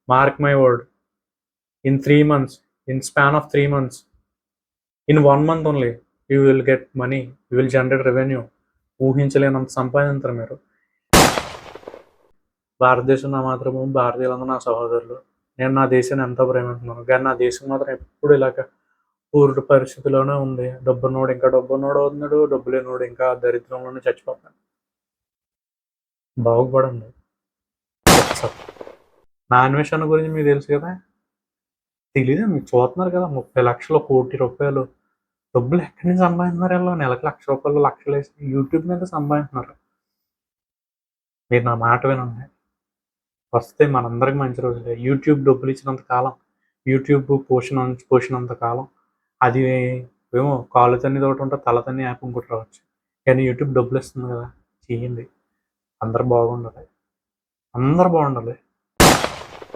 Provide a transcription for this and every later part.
Mark my word, in 3 months, in span of 3 months, in 1 month only, you will get money, you will generate revenue. ఊహించలేనంత సంపాదించరు మీరు. భారతదేశం నా మాతృభూమి, భారతీయులందరూ నా సహోదరులు. నేను నా దేశాన్ని ఎంతో ప్రేమిస్తున్నాను. కానీ నా దేశం మాత్రం ఎప్పుడు ఇలాగ పూర్వ పరిస్థితిలోనే ఉంది. డబ్బున్నోడు ఇంకా డబ్బున్నోడు అవుతున్నాడు, డబ్బు లేనివాడు ఇంకా దరిద్రంలోనే చచ్చిపోతున్నాడు. బాగుపడండి. నా అన్వేషణ గురించి మీకు తెలుసు కదా, తెలీదా? మీరు చూస్తున్నారు కదా, 30 లక్షలు, ₹1,00,00,000 డబ్బులు ఎక్కడి నుంచి సంపాదిస్తున్నారు? వీళ్ళు నెలకు ₹1,00,000, లక్షలు వేసి యూట్యూబ్ మీద సంపాదిస్తున్నారు. మీరు నా మాట వినండి, వస్తే మనందరికి మంచి రోజులే. యూట్యూబ్ డబ్బులు ఇచ్చినంత కాలం, యూట్యూబ్ పోషినంత కాలం, అది ఏమో కాలు తన్నిది ఒకటి ఉంటుంది, తల తన్ని యాప్ ఇంకోటి రావచ్చు. కానీ యూట్యూబ్ డబ్బులు ఇస్తుంది కదా, చేయండి. అందరు బాగుండాలి, అందరు బాగుండాలి.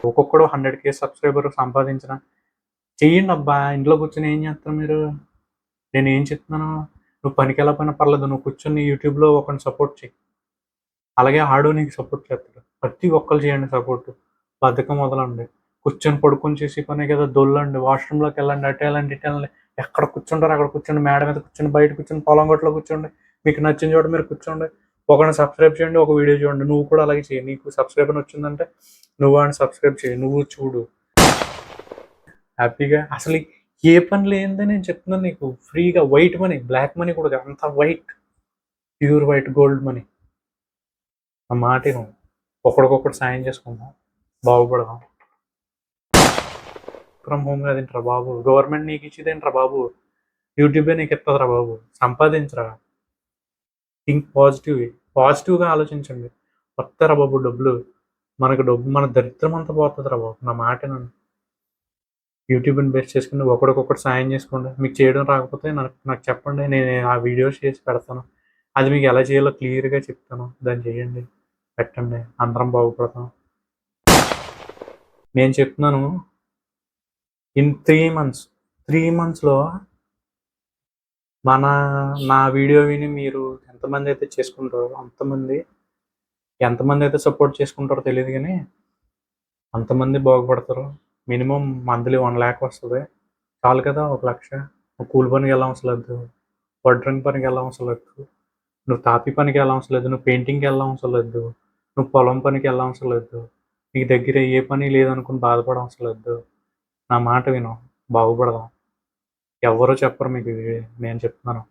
ఒక్కొక్కడు 100K సబ్స్క్రైబర్ సంపాదించిన చెయ్యండి అబ్బా. ఇంట్లో కూర్చొని ఏం చేస్తారు మీరు? నేను ఏం చెప్తున్నాను, నువ్వు పనికి వెళ్ళకపోయినా పర్లేదు, నువ్వు కూర్చొని యూట్యూబ్లో ఒకరిని సపోర్ట్ చేయి, అలాగే ఆడు నీకు సపోర్ట్ చేస్తాడు. ప్రతి ఒక్కరు చేయండి సపోర్ట్. బద్ధకం వదలండి. కూర్చొని పడుకొని చేసే పనే కదా, దొల్లండి, వాష్రూమ్లోకి వెళ్ళండి, అటు వెళ్ళండి, ఇటు వెళ్ళండి. ఎక్కడ కూర్చుంటారు అక్కడ కూర్చోండి, మేడ మీద కూర్చొని, బయట కూర్చొని, పొలం గట్లో కూర్చోండి, మీకు నచ్చిన చోట మీరు కూర్చోండి. ఒకరిని సబ్స్క్రైబ్ చేయండి, ఒక వీడియో చూడండి. నువ్వు కూడా అలాగే చేయి. నీకు సబ్స్క్రైబర్ వచ్చిందంటే నువ్వు వాడిని సబ్స్క్రైబ్ చేయి, నువ్వు చూడు హ్యాపీగా. అసలు ఏ పని లేనిదే నేను చెప్తున్నాను నీకు, ఫ్రీగా వైట్ మనీ, బ్లాక్ మనీ కూడా అంత white, pure white gold money. ఆ మాట నువ్వు ఒకడికొకటి సాయం చేసుకుందాం, బాగుపడదాం. ఫ్రమ్ హోమ్ కదేంట్రా బాబు, గవర్నమెంట్ నీకు ఇచ్చేదేంట్రా బాబు, యూట్యూబే నీకు ఇస్తుందిరా బాబు. సంపాదించరా, థింక్ పాజిటివ్గా ఆలోచించండి. వస్తారా బాబు డబ్బులు, మనకు డబ్బు, మన దరిద్రం అంతా పోతుందిరా బాబు. నా మాట నన్ను యూట్యూబ్ని బేస్ చేసుకుని ఒకడికొకటి సాయం చేసుకోండి. మీకు చేయడం రాకపోతే నాకు చెప్పండి, నేను ఆ వీడియోస్ చేసి పెడతాను. అది మీకు ఎలా చేయాలో క్లియర్గా చెప్తాను, దాన్ని చేయండి, పెట్టండి, అందరం బాగుపడతాం. నేను చెప్తున్నాను, ఇన్ 3 మంత్స్లో నా వీడియో విని మీరు ఎంతమంది అయితే చేసుకుంటారో ఎంతమంది అయితే సపోర్ట్ చేసుకుంటారో తెలియదు, కానీ అంతమంది బాగుపడతారు. మినిమం మంత్లీ 1 lakh వస్తుంది, చాలు కదా. 1,00,000 నువ్వు కూలి పనికి వెళ్ళవసరం లేదు, వడ్రంగి పనికి వెళ్ళవసరం లేదు, నువ్వు తాపి పనికి వెళ్ళవసరం లేదు, నువ్వు పెయింటింగ్కి వెళ్ళవసరం లేదు, నువ్వు పొలం పనికి వెళ్ళవసరం లేదు, నీకు దగ్గర ఏ పని లేదనుకుని బాధపడవసరం లేదు. నా మాట విను, బాగుపడదాం. ఎవరో చెప్పరు మీకు, నేను చెప్తున్నాను.